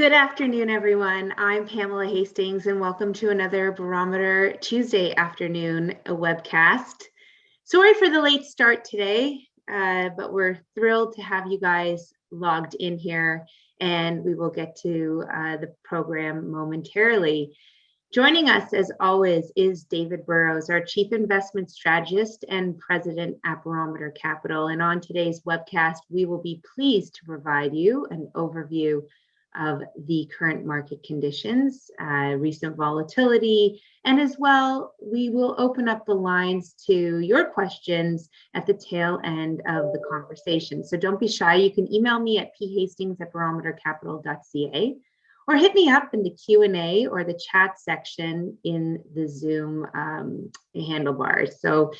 Good afternoon, everyone. I'm Pamela Hastings, and welcome to another Barometer Tuesday afternoon webcast. Sorry for the late start today, but we're thrilled to have you guys logged in here, and we will get to the program momentarily. Joining us, as always, is David Burrows, our Chief Investment Strategist and President at Barometer Capital. And on today's webcast, we will be pleased to provide you an overview of the current market conditions, recent volatility, and as well, we will open up the lines to your questions at the tail end of the conversation. So don't be shy. You can email me at phastings@barometercapital.ca or hit me up in the Q&A or the chat section in the Zoom handlebars. So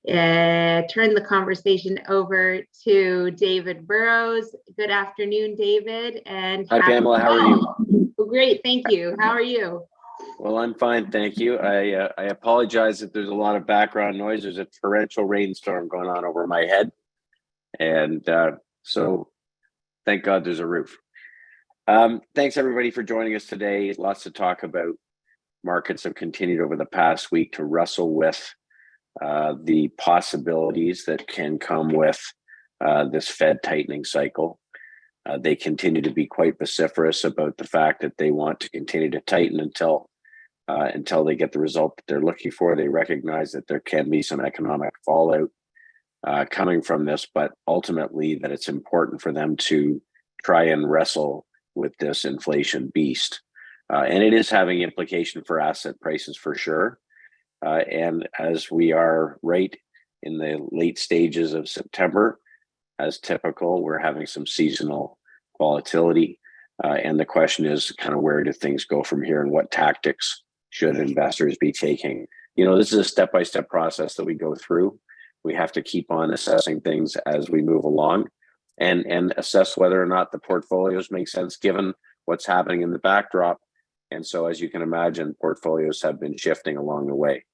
turn the conversation over to David Burrows. Good afternoon, David. And hi, Pamela. How are you? Oh, great. Thank you. How are you? Well, I'm fine. Thank you. I apologize if there's a lot of background noise. There's a torrential rainstorm going on over my head. And so thank God there's a roof. Thanks, everybody, for joining us today. Lots to talk about. Markets have continued over the past week to wrestle with the possibilities that can come with this Fed tightening cycle. They continue to be quite vociferous about the fact that they want to continue to tighten until they get the result that they're looking for. They recognize that there can be some economic fallout coming from this, but ultimately that it's important for them to try and wrestle with this inflation beast. And it is having implication for asset prices for sure. And as we are right in the late stages of September, as typical, we're having some seasonal volatility. And the question is kind of where do things go from here and what tactics should investors be taking? You know, this is a step-by-step process that we go through. We have to keep on assessing things as we move along and assess whether or not the portfolios make sense given what's happening in the backdrop. And so, as you can imagine, portfolios have been shifting along the way.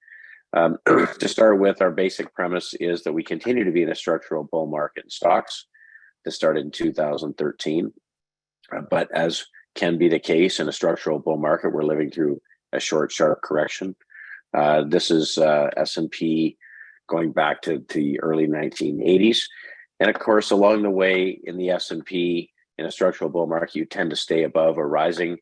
To start with, our basic premise is that we continue to be in a structural bull market in stocks that started in 2013. But as can be the case in a structural bull market, we're living through a short, sharp correction. This is S&P going back to the early 1980s. And of course, along the way in the S&P, in a structural bull market, you tend to stay above a rising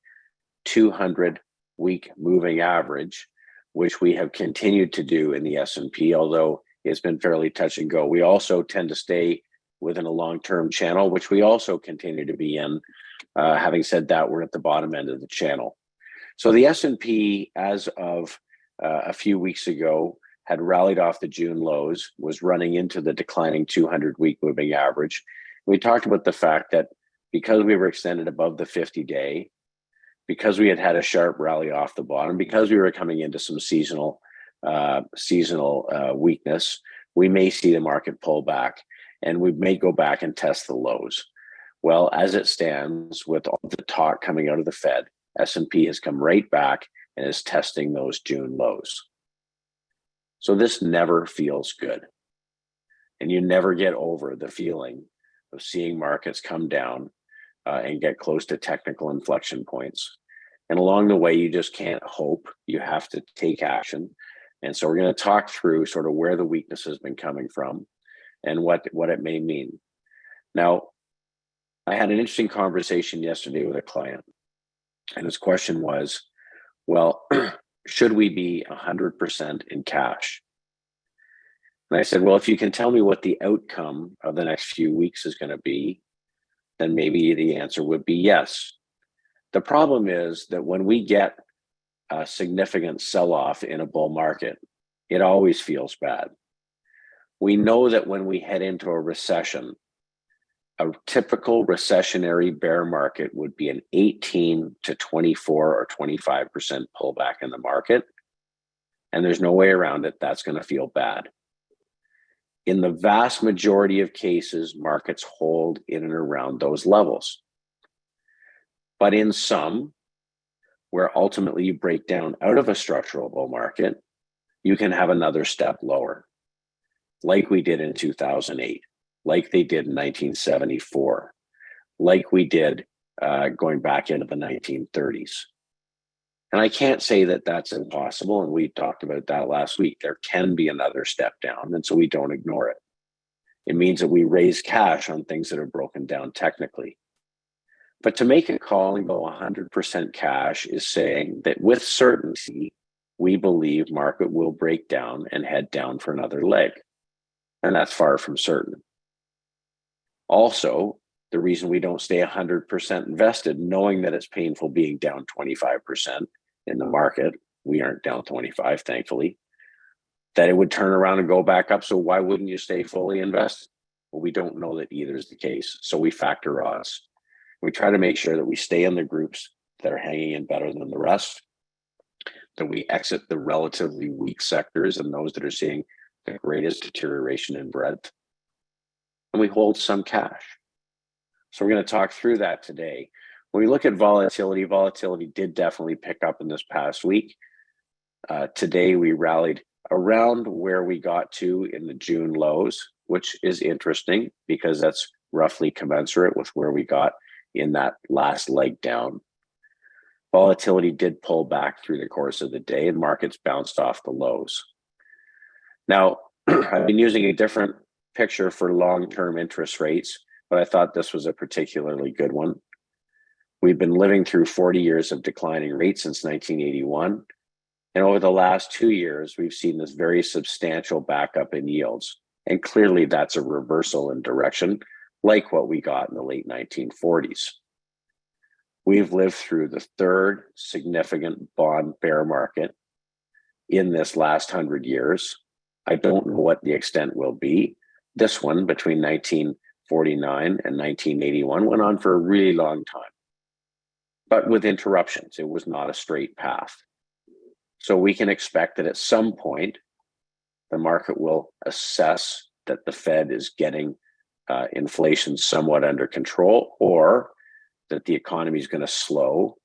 200-week moving average, which we have continued to do in the S&P, although it's been fairly touch and go. We also tend to stay within a long-term channel, which we also continue to be in. Having said that, we're at the bottom end of the channel. So the S&P, as of a few weeks ago, had rallied off the June lows, was running into the declining 200-week moving average. We talked about the fact that because we were extended above the 50-day, because we had a sharp rally off the bottom, because we were coming into some seasonal weakness, we may see the market pull back and we may go back and test the lows. Well, as it stands, with all the talk coming out of the Fed, S&P has come right back and is testing those June lows. So this never feels good. And you never get over the feeling of seeing markets come down and get close to technical inflection points. And along the way, you just can't hope. You have to take action. And so we're going to talk through sort of where the weakness has been coming from and what it may mean. Now, I had an interesting conversation yesterday with a client. And his question was, well, should we be 100% in cash? And I said, well, if you can tell me what the outcome of the next few weeks is going to be, then maybe the answer would be yes. The problem is that when we get a significant sell-off in a bull market, it always feels bad. We know that when we head into a recession, a typical recessionary bear market would be an 18 to 24 or 25% pullback in the market. And there's no way around it. That's going to feel bad. In the vast majority of cases, markets hold in and around those levels. But in some, where ultimately you break down out of a structural bull market, you can have another step lower, like we did in 2008. Like they did in 1974, like we did going back into the 1930s. And I can't say that that's impossible. And we talked about that last week. There can be another step down. And so we don't ignore it. It means that we raise cash on things that are broken down technically. But to make a call and go 100% cash is saying that with certainty, we believe market will break down and head down for another leg. And that's far from certain. Also, the reason we don't stay 100% invested, knowing that it's painful being down 25% in the market, we aren't down 25, thankfully, that it would turn around and go back up. So why wouldn't you stay fully invested? Well, we don't know that either is the case. So we factor odds. We try to make sure that we stay in the groups that are hanging in better than the rest, that we exit the relatively weak sectors and those that are seeing the greatest deterioration in breadth, and we hold some cash. So we're going to talk through that today. When we look at volatility, volatility did definitely pick up in this past week. Today, we rallied around where we got to in the June lows, which is interesting because that's roughly commensurate with where we got in that last leg down. Volatility did pull back through the course of the day and markets bounced off the lows. Now, I've been using a different picture for long-term interest rates, but I thought this was a particularly good one. We've been living through 40 years of declining rates since 1981. And over the last 2 years, we've seen this very substantial backup in yields. And clearly that's a reversal in direction, like what we got in the late 1940s. We've lived through the third significant bond bear market in this last 100 years. I don't know what the extent will be. This one between 1949 and 1981 went on for a really long time, but with interruptions. It was not a straight path. So we can expect that at some point, the market will assess that the Fed is getting inflation somewhat under control, or that the economy is going to slow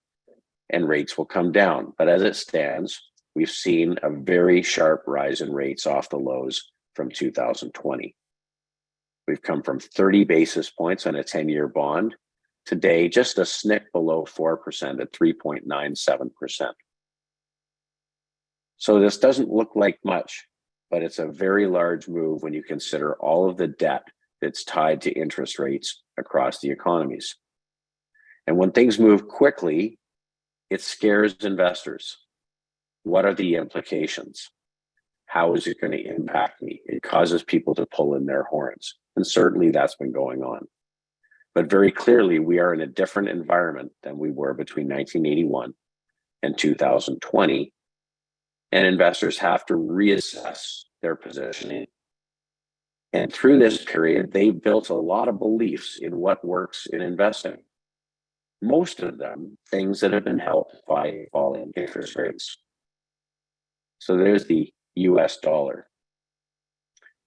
and rates will come down. But as it stands, we've seen a very sharp rise in rates off the lows from 2020. We've come from 30 basis points on a 10-year bond. Today, just a snick below 4% at 3.97%. So this doesn't look like much, but it's a very large move when you consider all of the debt that's tied to interest rates across the economies. And when things move quickly, it scares investors. What are the implications? How is it going to impact me? It causes people to pull in their horns. And certainly that's been going on. But very clearly, we are in a different environment than we were between 1981 and 2020. And investors have to reassess their positioning. And through this period, they built a lot of beliefs in what works in investing. Most of them, things that have been helped by falling interest rates. So there's the US dollar.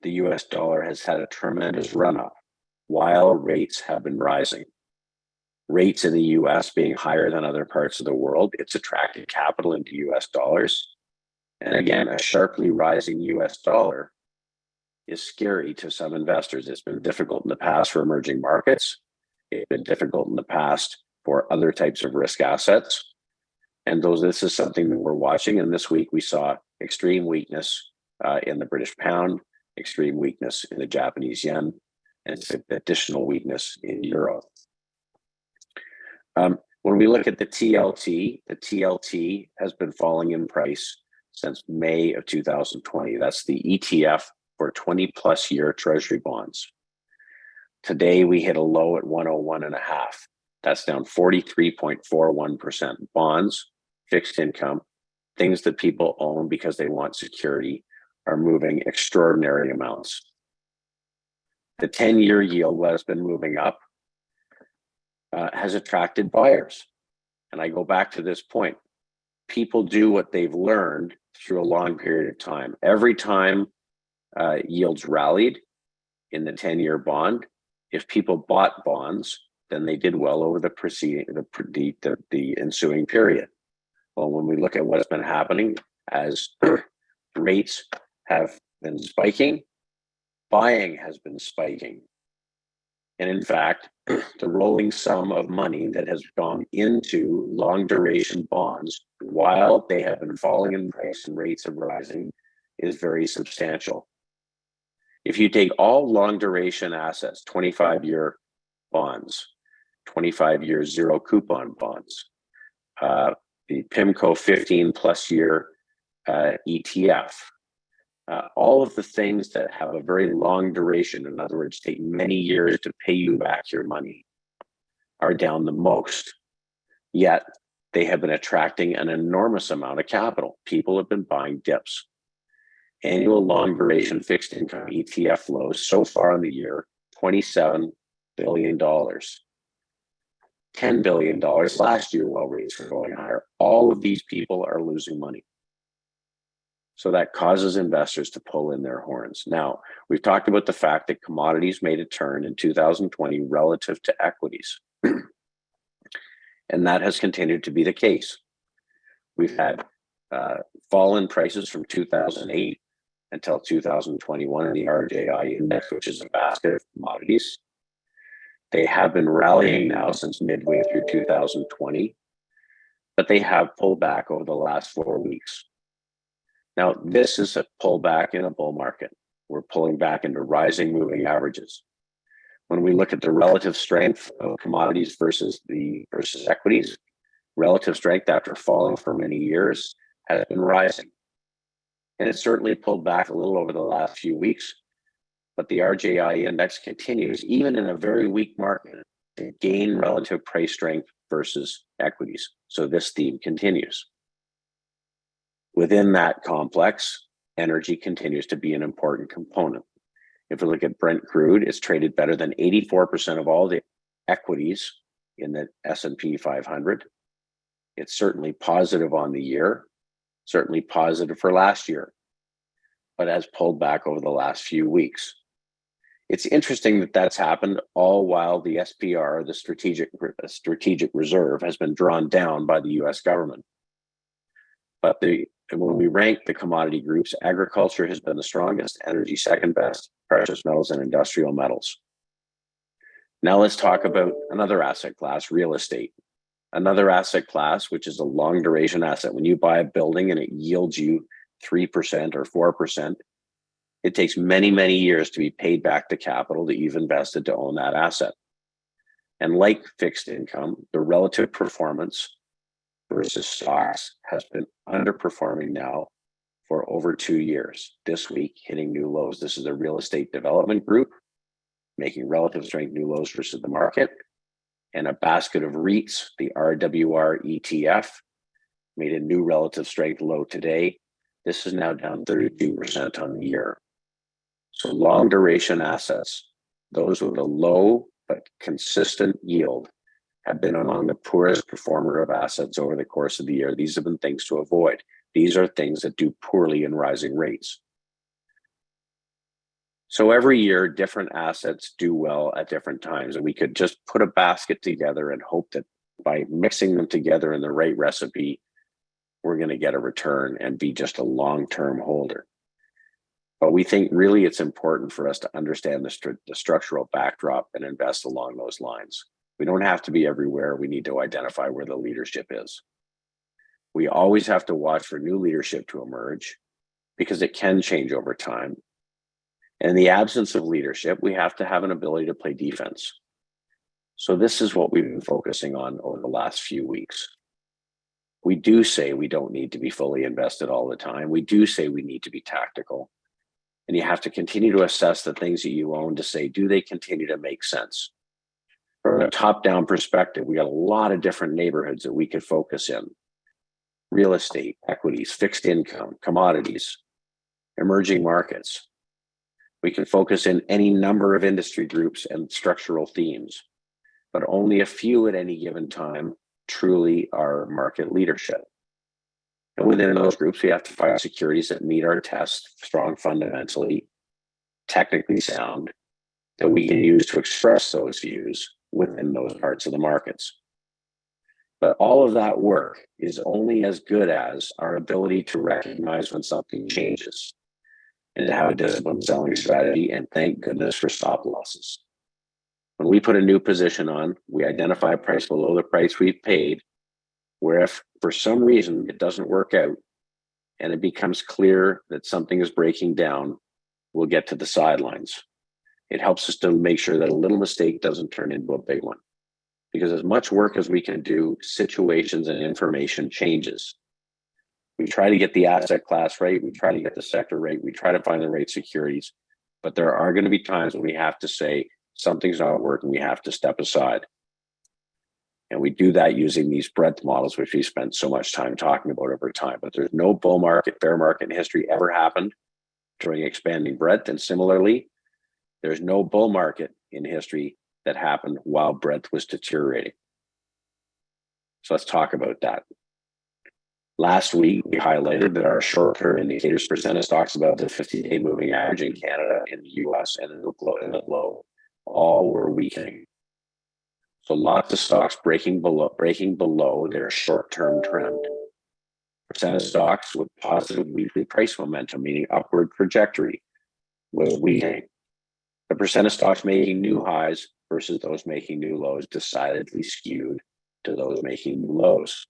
The US dollar has had a tremendous run up while rates have been rising. Rates in the US being higher than other parts of the world, it's attracted capital into US dollars. And again, a sharply rising US dollar is scary to some investors. It's been difficult in the past for emerging markets. It's been difficult in the past for other types of risk assets. And this is something that we're watching. And this week we saw extreme weakness in the British pound, extreme weakness in the Japanese yen, and additional weakness in euro. When we look at the TLT has been falling in price since May of 2020. That's the ETF for 20 plus year treasury bonds. Today we hit a low at 101.5. That's down 43.41%. Bonds, fixed income, things that people own because they want security, are moving extraordinary amounts. The 10-year yield that has been moving up has attracted buyers. And I go back to this point. People do what they've learned through a long period of time. Every time yields rallied in the 10-year bond, if people bought bonds, then they did well over the ensuing period. Well, when we look at what's been happening as rates have been spiking, buying has been spiking. And in fact, the rolling sum of money that has gone into long duration bonds while they have been falling in price and rates are rising is very substantial. If you take all long duration assets, 25-year bonds, 25-year zero coupon bonds, the PIMCO 15 plus year ETF, all of the things that have a very long duration, in other words, take many years to pay you back your money, are down the most. Yet they have been attracting an enormous amount of capital. People have been buying dips. Annual long duration fixed income ETF flows so far in the year, $27 billion. $10 billion last year while rates were going higher. All of these people are losing money. So that causes investors to pull in their horns. Now, we've talked about the fact that commodities made a turn in 2020 relative to equities. And that has continued to be the case. We've had fall in prices from 2008 until 2021 in the RJI index, which is a basket of commodities. They have been rallying now since midway through 2020, but they have pulled back over the last 4 weeks. Now, this is a pullback in a bull market. We're pulling back into rising moving averages. When we look at the relative strength of commodities versus equities, relative strength after falling for many years has been rising. And it's certainly pulled back a little over the last few weeks, but the RJI index continues, even in a very weak market, to gain relative price strength versus equities. So this theme continues. Within that complex, energy continues to be an important component. If we look at Brent crude, it's traded better than 84% of all the equities in the S&P 500. It's certainly positive on the year, certainly positive for last year, but has pulled back over the last few weeks. It's interesting that that's happened all while the SPR, the strategic reserve, has been drawn down by the US government. But when we rank the commodity groups, agriculture has been the strongest, energy second best, precious metals and industrial metals. Now let's talk about another asset class, real estate. Another asset class, which is a long duration asset. When you buy a building and it yields you 3% or 4%, it takes many, many years to be paid back the capital that you've invested to own that asset. And like fixed income, the relative performance versus stocks has been underperforming now for over 2 years. This week, hitting new lows. This is a real estate development group making relative strength new lows versus the market. And a basket of REITs, the RWR ETF, made a new relative strength low today. This is now down 32% on the year. So long duration assets, those with a low but consistent yield, have been among the poorest performer of assets over the course of the year. These have been things to avoid. These are things that do poorly in rising rates. So every year, different assets do well at different times. And we could just put a basket together and hope that by mixing them together in the right recipe, we're going to get a return and be just a long-term holder. But we think really it's important for us to understand the structural backdrop and invest along those lines. We don't have to be everywhere. We need to identify where the leadership is. We always have to watch for new leadership to emerge because it can change over time. And in the absence of leadership, we have to have an ability to play defense. So this is what we've been focusing on over the last few weeks. We do say we don't need to be fully invested all the time. We do say we need to be tactical. And you have to continue to assess the things that you own to say, do they continue to make sense? From a top-down perspective, we got a lot of different neighborhoods that we could focus in. Real estate, equities, fixed income, commodities, emerging markets. We can focus in any number of industry groups and structural themes, but only a few at any given time truly are market leadership. And within those groups, we have to find securities that meet our tests, strong fundamentally, technically sound, that we can use to express those views within those parts of the markets. But all of that work is only as good as our ability to recognize when something changes and to have a disciplined selling strategy, and thank goodness for stop losses. When we put a new position on, we identify a price below the price we've paid, where if for some reason it doesn't work out and it becomes clear that something is breaking down, we'll get to the sidelines. It helps us to make sure that a little mistake doesn't turn into a big one. Because as much work as we can do, situations and information changes. We try to get the asset class right, we try to get the sector right, we try to find the right securities, but there are going to be times when we have to say something's not working, we have to step aside. And we do that using these breadth models, which we spent so much time talking about over time. But there's no bull market, bear market in history ever happened during expanding breadth. And similarly, there's no bull market in history that happened while breadth was deteriorating. So let's talk about that. Last week, we highlighted that our short-term indicators, percent of stocks above the 50-day moving average in Canada, in the US, and in the globe, all were weakening. So lots of stocks breaking below their short-term trend. Percent of stocks with positive weekly price momentum, meaning upward trajectory, was weakening. The percent of stocks making new highs versus those making new lows decidedly skewed to those making new lows.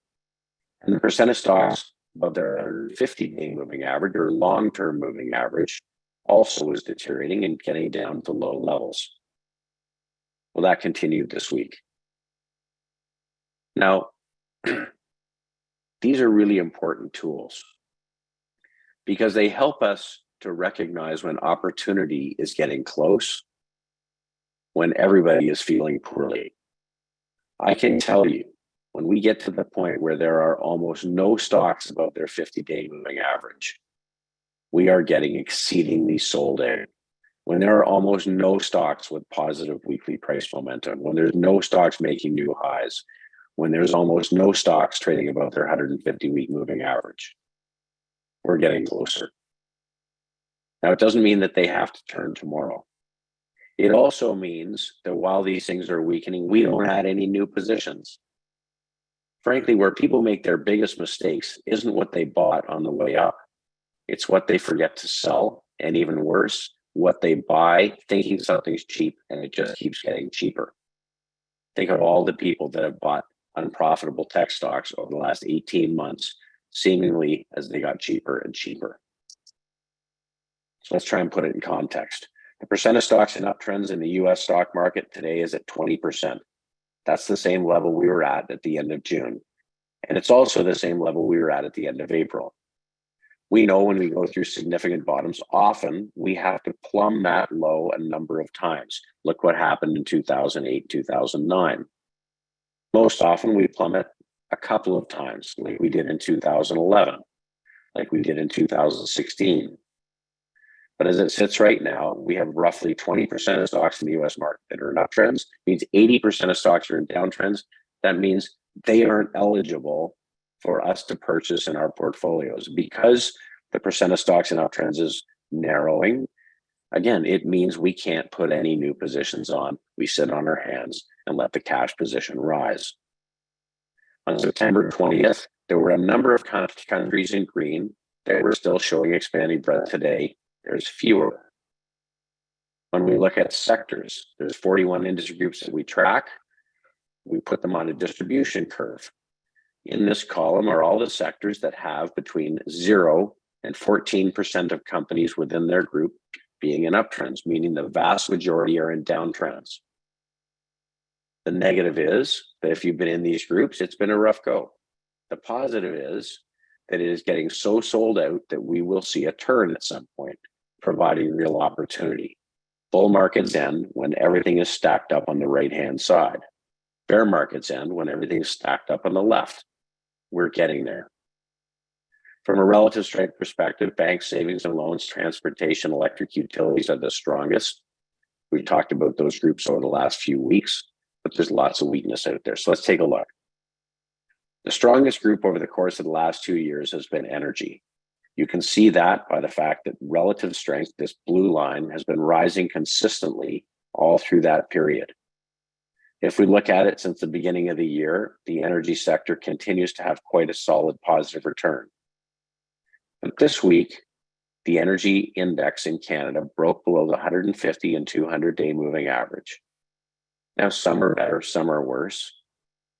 And the percent of stocks above their 50-day moving average or long-term moving average also was deteriorating and getting down to low levels. Well, that continued this week. Now, these are really important tools because they help us to recognize when opportunity is getting close, when everybody is feeling poorly. I can tell you, when we get to the point where there are almost no stocks above their 50-day moving average, we are getting exceedingly sold out. When there are almost no stocks with positive weekly price momentum, when there's no stocks making new highs, when there's almost no stocks trading above their 150-week moving average, we're getting closer. Now, it doesn't mean that they have to turn tomorrow. It also means that while these things are weakening, we don't add any new positions. Frankly, where people make their biggest mistakes isn't what they bought on the way up. It's what they forget to sell, and even worse, what they buy thinking something's cheap and it just keeps getting cheaper. Think of all the people that have bought unprofitable tech stocks over the last 18 months, seemingly as they got cheaper and cheaper. So let's try and put it in context. The percent of stocks in uptrends in the US stock market today is at 20%. That's the same level we were at the end of June. And it's also the same level we were at the end of April. We know when we go through significant bottoms, often we have to plumb that low a number of times. Look what happened in 2008, 2009. Most often we plummet a couple of times, like we did in 2011, like we did in 2016. But as it sits right now, we have roughly 20% of stocks in the US market that are in uptrends. It means 80% of stocks are in downtrends. That means they aren't eligible for us to purchase in our portfolios. Because the percent of stocks in uptrends is narrowing, again, it means we can't put any new positions on. We sit on our hands and let the cash position rise. On September 20th, there were a number of countries in green that were still showing expanding breadth. Today, there's fewer. When we look at sectors, there's 41 industry groups that we track. We put them on a distribution curve. In this column are all the sectors that have between 0 and 14% of companies within their group being in uptrends, meaning the vast majority are in downtrends. The negative is that if you've been in these groups, it's been a rough go. The positive is that it is getting so sold out that we will see a turn at some point, providing real opportunity. Bull markets end when everything is stacked up on the right-hand side. Bear markets end when everything is stacked up on the left. We're getting there. From a relative strength perspective, banks, savings and loans, transportation, electric utilities are the strongest. We've talked about those groups over the last few weeks, but there's lots of weakness out there. So let's take a look. The strongest group over the course of the last 2 years has been energy. You can see that by the fact that relative strength, this blue line, has been rising consistently all through that period. If we look at it since the beginning of the year, the energy sector continues to have quite a solid positive return. But this week, the energy index in Canada broke below the 150 and 200-day moving average. Now, some are better, some are worse,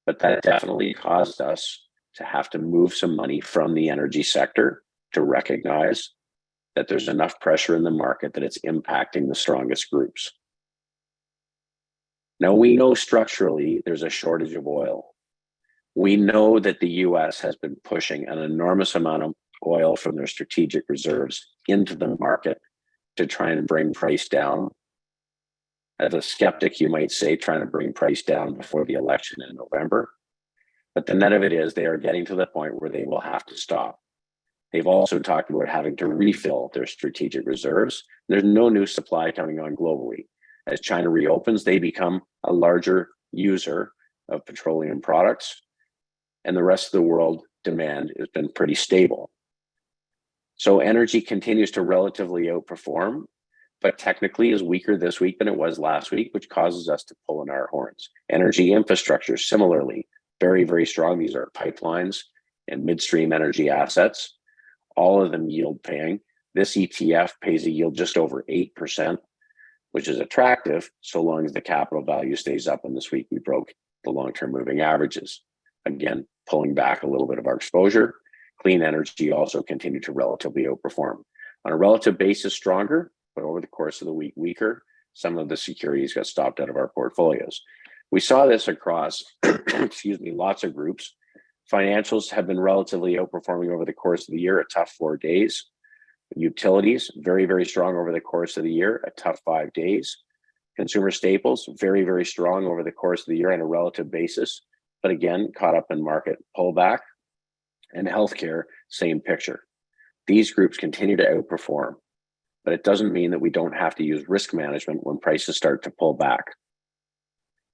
but that definitely caused us to have to move some money from the energy sector to recognize that there's enough pressure in the market that it's impacting the strongest groups. Now, we know structurally there's a shortage of oil. We know that the US has been pushing an enormous amount of oil from their strategic reserves into the market to try and bring price down. As a skeptic, you might say, trying to bring price down before the election in November. But the net of it is they are getting to the point where they will have to stop. They've also talked about having to refill their strategic reserves. There's no new supply coming on globally. As China reopens, they become a larger user of petroleum products, and the rest of the world demand has been pretty stable. So energy continues to relatively outperform, but technically is weaker this week than it was last week, which causes us to pull in our horns. Energy infrastructure, similarly, very, very strong. These are pipelines and midstream energy assets, all of them yield paying. This ETF pays a yield just over 8%, which is attractive so long as the capital value stays up. And this week we broke the long-term moving averages. Again, pulling back a little bit of our exposure. Clean energy also continued to relatively outperform. On a relative basis, stronger, but over the course of the week, weaker. Some of the securities got stopped out of our portfolios. We saw this across, lots of groups. Financials have been relatively outperforming over the course of the year, a tough 4 days. Utilities, very, very strong over the course of the year, a tough 5 days. Consumer staples, very, very strong over the course of the year on a relative basis, but again, caught up in market pullback. And healthcare, same picture. These groups continue to outperform, but it doesn't mean that we don't have to use risk management when prices start to pull back.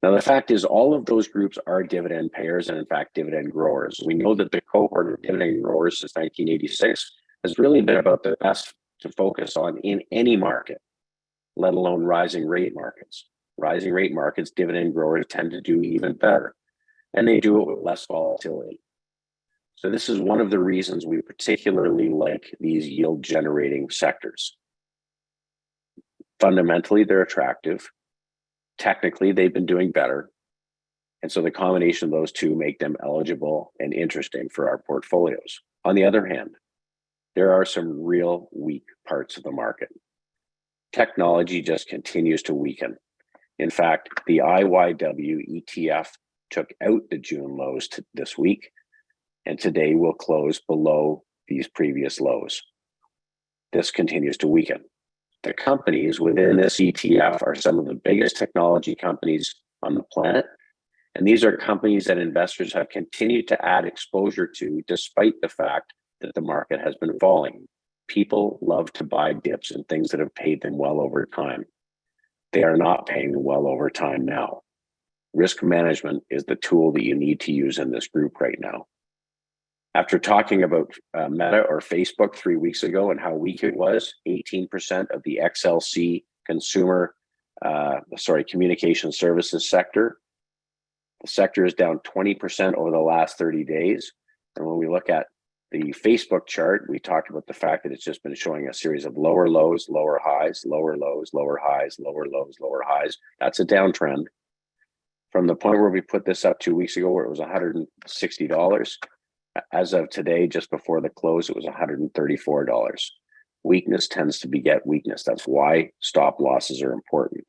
Now, the fact is all of those groups are dividend payers and in fact, dividend growers. We know that the cohort of dividend growers since 1986 has really been about the best to focus on in any market, let alone rising rate markets. Rising rate markets, dividend growers tend to do even better, and they do it with less volatility. So this is one of the reasons we particularly like these yield generating sectors. Fundamentally, they're attractive. Technically, they've been doing better. And so the combination of those two make them eligible and interesting for our portfolios. On the other hand, there are some real weak parts of the market. Technology just continues to weaken. In fact, the IYW ETF took out the June lows this week, and today will close below these previous lows. This continues to weaken. The companies within this ETF are some of the biggest technology companies on the planet. And these are companies that investors have continued to add exposure to, despite the fact that the market has been falling. People love to buy dips in things that have paid them well over time. They are not paying them well over time now. Risk management is the tool that you need to use in this group right now. After talking about Meta or Facebook 3 weeks ago and how weak it was, 18% of the XLC communication services sector. The sector is down 20% over the last 30 days. And when we look at the Facebook chart, we talked about the fact that it's just been showing a series of lower lows, lower highs, lower lows, lower highs, lower lows, lower highs. That's a downtrend. From the point where we put this up 2 weeks ago, where it was $160, as of today, just before the close, it was $134. Weakness tends to beget weakness. That's why stop losses are important.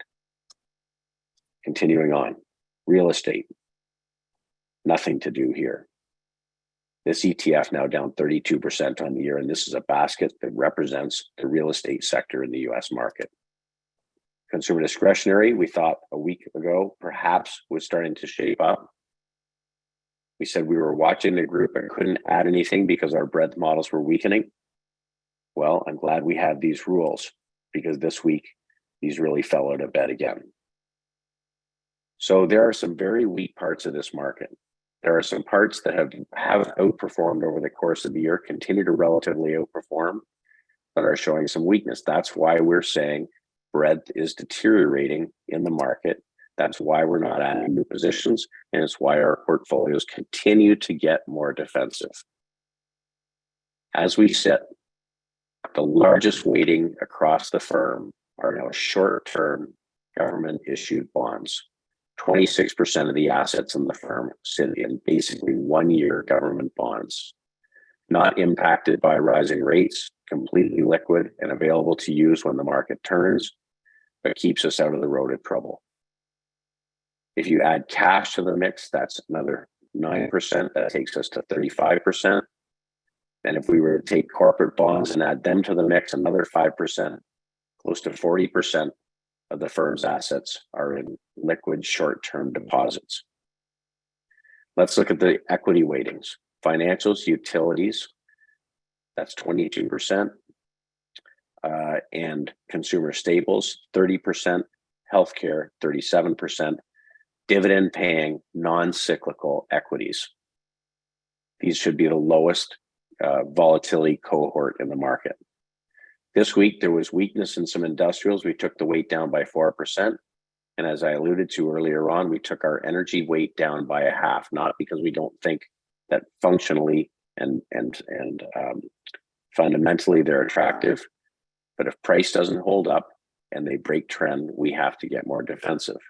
Continuing on, real estate, nothing to do here. This ETF now down 32% on the year, and this is a basket that represents the real estate sector in the US market. Consumer discretionary, we thought a week ago, perhaps was starting to shape up. We said we were watching the group and couldn't add anything because our breadth models were weakening. Well, I'm glad we have these rules because this week, these really fell out of bed again. So there are some very weak parts of this market. There are some parts that have outperformed over the course of the year, continue to relatively outperform, but are showing some weakness. That's why we're saying breadth is deteriorating in the market. That's why we're not adding new positions, and it's why our portfolios continue to get more defensive. As we sit, the largest weighting across the firm are now short-term government-issued bonds. 26% of the assets in the firm sit in basically 1-year government bonds, not impacted by rising rates, completely liquid and available to use when the market turns, but keeps us out of the road of trouble. If you add cash to the mix, that's another 9%. That takes us to 35%. And if we were to take corporate bonds and add them to the mix, another 5%, close to 40% of the firm's assets are in liquid short-term deposits. Let's look at the equity weightings. Financials, utilities, that's 22%. And consumer staples, 30%. Healthcare, 37%. Dividend paying, non-cyclical equities. These should be the lowest volatility cohort in the market. This week, there was weakness in some industrials. We took the weight down by 4%. And as I alluded to earlier on, we took our energy weight down by 1/2, not because we don't think that functionally and fundamentally they're attractive, but if price doesn't hold up and they break trend, we have to get more defensive.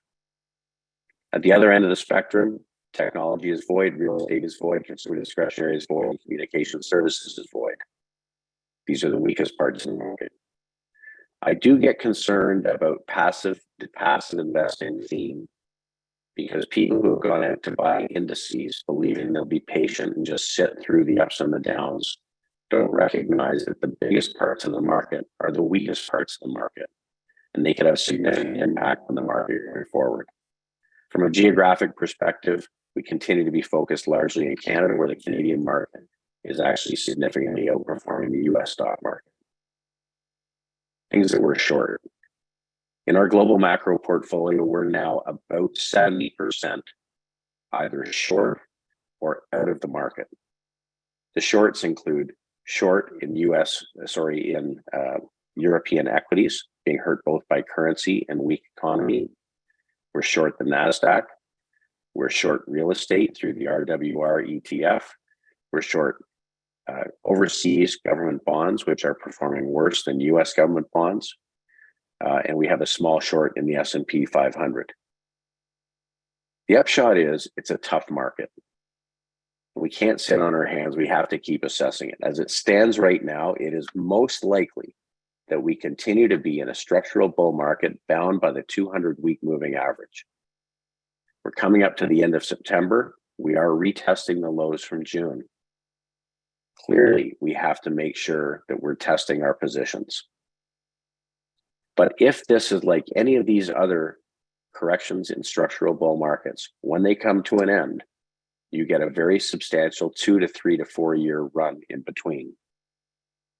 At the other end of the spectrum, technology is void, real estate is void, consumer discretionary is void, communication services is void. These are the weakest parts in the market. I do get concerned about the passive investing theme, because people who have gone out to buy indices believing they'll be patient and just sit through the ups and the downs don't recognize that the biggest parts of the market are the weakest parts of the market, and they could have significant impact on the market going forward. From a geographic perspective, we continue to be focused largely in Canada, where the Canadian market is actually significantly outperforming the US stock market. Things that we're short. In our global macro portfolio, we're now about 70% either short or out of the market. The shorts include short in European equities, being hurt both by currency and weak economy. We're short the NASDAQ. We're short real estate through the RWR ETF. We're short overseas government bonds, which are performing worse than US government bonds. And we have a small short in the S&P 500. The upshot is it's a tough market. We can't sit on our hands. We have to keep assessing it. As it stands right now, it is most likely that we continue to be in a structural bull market bound by the 200-week moving average. We're coming up to the end of September. We are retesting the lows from June. Clearly, we have to make sure that we're testing our positions. But if this is like any of these other corrections in structural bull markets, when they come to an end, you get a very substantial 2 to 3 to 4 year run in between.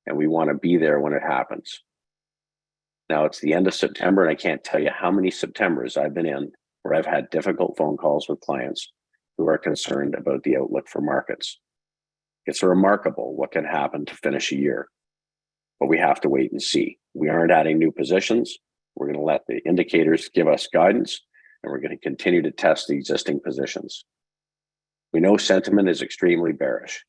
And we want to be there when it happens. Now it's the end of September, and I can't tell you how many Septembers I've been in where I've had difficult phone calls with clients who are concerned about the outlook for markets. It's remarkable what can happen to finish a year, but we have to wait and see. We aren't adding new positions. We're going to let the indicators give us guidance, and we're going to continue to test the existing positions. We know sentiment is extremely bearish.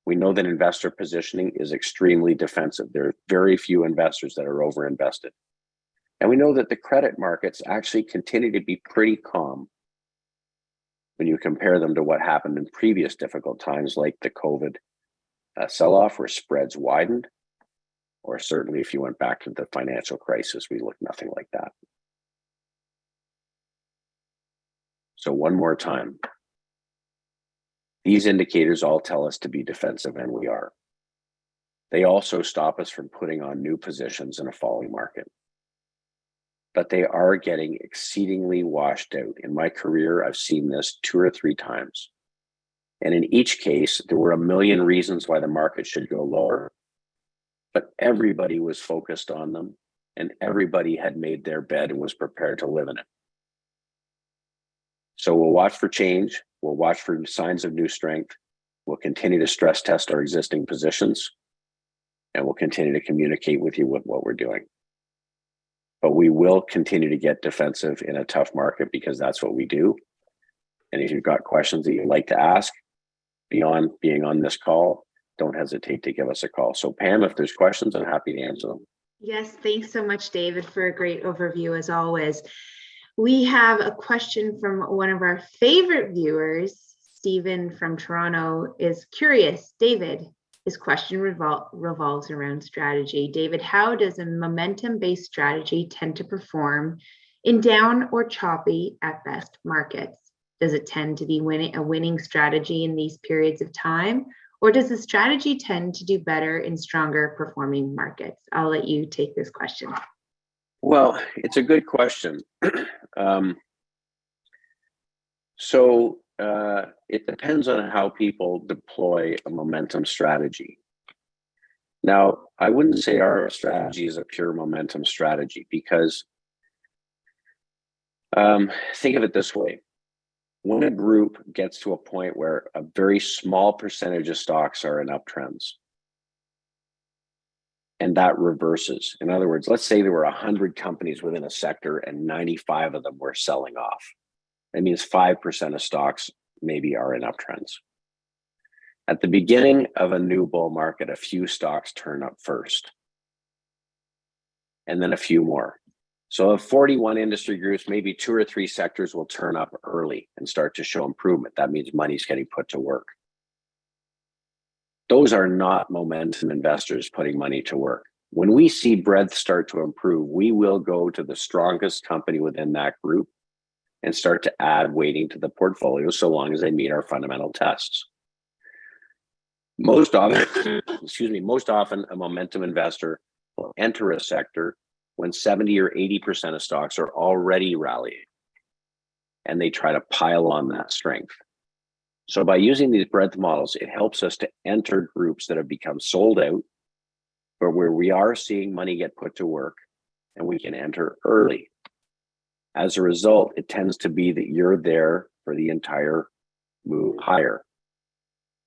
We know that investor positioning is extremely defensive. There are very few investors that are overinvested. And we know that the credit markets actually continue to be pretty calm when you compare them to what happened in previous difficult times, like the COVID sell-off where spreads widened, or certainly if you went back to the financial crisis, we looked nothing like that. So one more time. These indicators all tell us to be defensive, and we are. They also stop us from putting on new positions in a falling market. But they are getting exceedingly washed out. In my career, I've seen this 2 or 3 times. And in each case, there were a million reasons why the market should go lower, but everybody was focused on them, and everybody had made their bed and was prepared to live in it. So we'll watch for change. We'll watch for signs of new strength. We'll continue to stress test our existing positions, and we'll continue to communicate with you with what we're doing. But we will continue to get defensive in a tough market because that's what we do. And if you've got questions that you'd like to ask beyond being on this call, don't hesitate to give us a call. So Pam, if there's questions, I'm happy to answer them. Yes, thanks so much, David, for a great overview as always. We have a question from one of our favorite viewers. Stephen from Toronto is curious. David, his question revolves around strategy. David, how does a momentum-based strategy tend to perform in down or choppy at best markets? Does it tend to be a winning strategy in these periods of time? Or does the strategy tend to do better in stronger performing markets? I'll let you take this question. Well, it's a good question. It depends on how people deploy a momentum strategy. Now, I wouldn't say our strategy is a pure momentum strategy because think of it this way. When a group gets to a point where a very small percentage of stocks are in uptrends, and that reverses. In other words, let's say there were 100 companies within a sector and 95 of them were selling off. That means 5% of stocks maybe are in uptrends. At the beginning of a new bull market, a few stocks turn up first, and then a few more. So of 41 industry groups, maybe 2 or 3 sectors will turn up early and start to show improvement. That means money's getting put to work. Those are not momentum investors putting money to work. When we see breadth start to improve, we will go to the strongest company within that group and start to add weighting to the portfolio so long as they meet our fundamental tests. Most often, most often a momentum investor will enter a sector when 70 or 80% of stocks are already rallying, and they try to pile on that strength. So by using these breadth models, it helps us to enter groups that have become sold out, but where we are seeing money get put to work, and we can enter early. As a result, it tends to be that you're there for the entire move higher.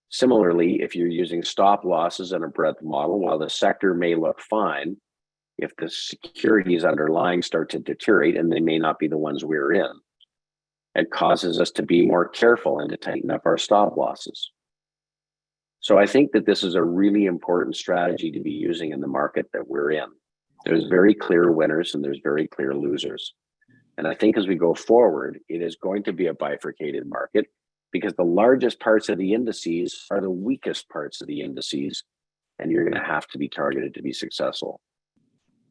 Similarly, if you're using stop losses in a breadth model, while the sector may look fine, if the securities underlying start to deteriorate, and they may not be the ones we're in, it causes us to be more careful and to tighten up our stop losses. So I think that this is a really important strategy to be using in the market that we're in. There's very clear winners and there's very clear losers. And I think as we go forward, it is going to be a bifurcated market because the largest parts of the indices are the weakest parts of the indices, and you're going to have to be targeted to be successful.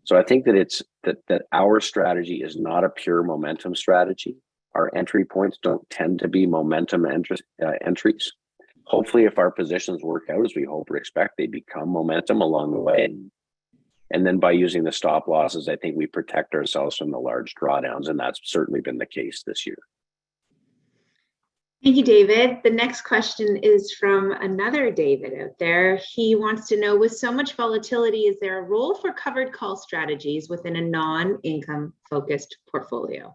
So I think that it's that our strategy is not a pure momentum strategy. Our entry points don't tend to be momentum entries. Hopefully, if our positions work out as we hope or expect, they become momentum along the way. And then by using the stop losses, I think we protect ourselves from the large drawdowns, and that's certainly been the case this year. Thank you, David. The next question is from another David out there. He wants to know, with so much volatility, is there a role for covered call strategies within a non-income focused portfolio?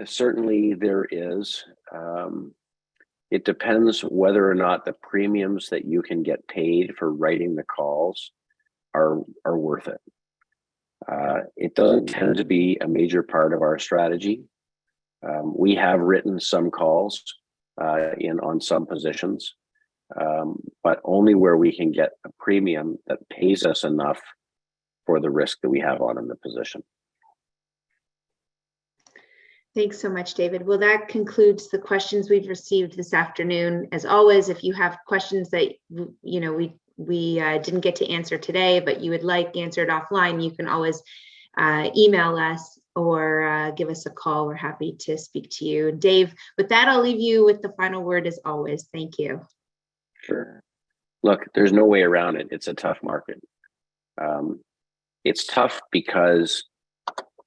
Certainly there is. It depends whether or not the premiums that you can get paid for writing the calls are worth it. It doesn't tend to be a major part of our strategy. We have written some calls on some positions, but only where we can get a premium that pays us enough for the risk that we have on in the position. Thanks so much, David. Well, that concludes the questions we've received this afternoon. As always, if you have questions that we didn't get to answer today, but you would like answered offline, you can always email us or give us a call. We're happy to speak to you. Dave, with that, I'll leave you with the final word as always. Thank you. Sure. Look, there's no way around it. It's a tough market. It's tough because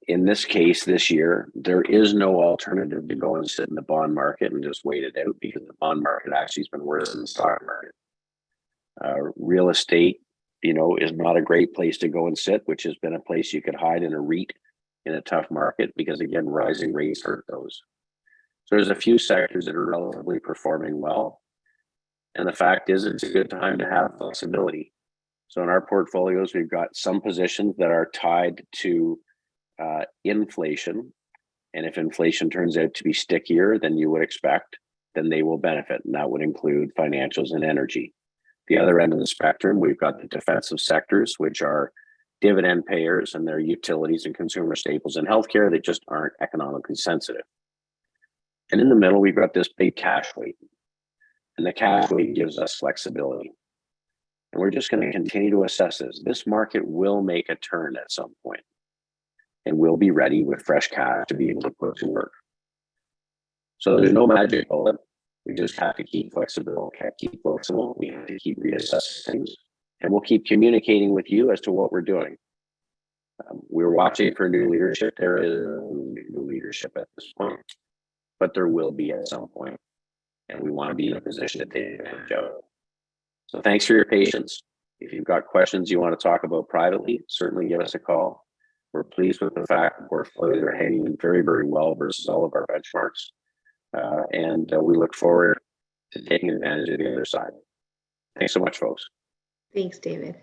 in this case, this year, there is no alternative to go and sit in the bond market and just wait it out, because the bond market actually has been worse than the stock market. Real estate, is not a great place to go and sit, which has been a place you could hide in a REIT in a tough market, because again, rising rates hurt those. So there's a few sectors that are relatively performing well. And the fact is, it's a good time to have flexibility. So in our portfolios, we've got some positions that are tied to inflation. And if inflation turns out to be stickier than you would expect, then they will benefit. And that would include financials and energy. The other end of the spectrum, we've got the defensive sectors, which are dividend payers and their utilities and consumer staples and healthcare that just aren't economically sensitive. And in the middle, we've got this big cash weight. And the cash weight gives us flexibility. And we're just going to continue to assess this. This market will make a turn at some point, and we'll be ready with fresh cash to be able to put to work. So there's no magic bullet. We just have to keep flexible, keep flexible. We have to keep reassessing things, and we'll keep communicating with you as to what we're doing. We're watching for new leadership. There is no new leadership at this point, but there will be at some point, and we want to be in a position to take advantage of it. So thanks for your patience. If you've got questions you want to talk about privately, certainly give us a call. We're pleased with the fact the portfolios are hanging very, very well versus all of our benchmarks. And we look forward to taking advantage of the other side. Thanks so much, folks. Thanks, David.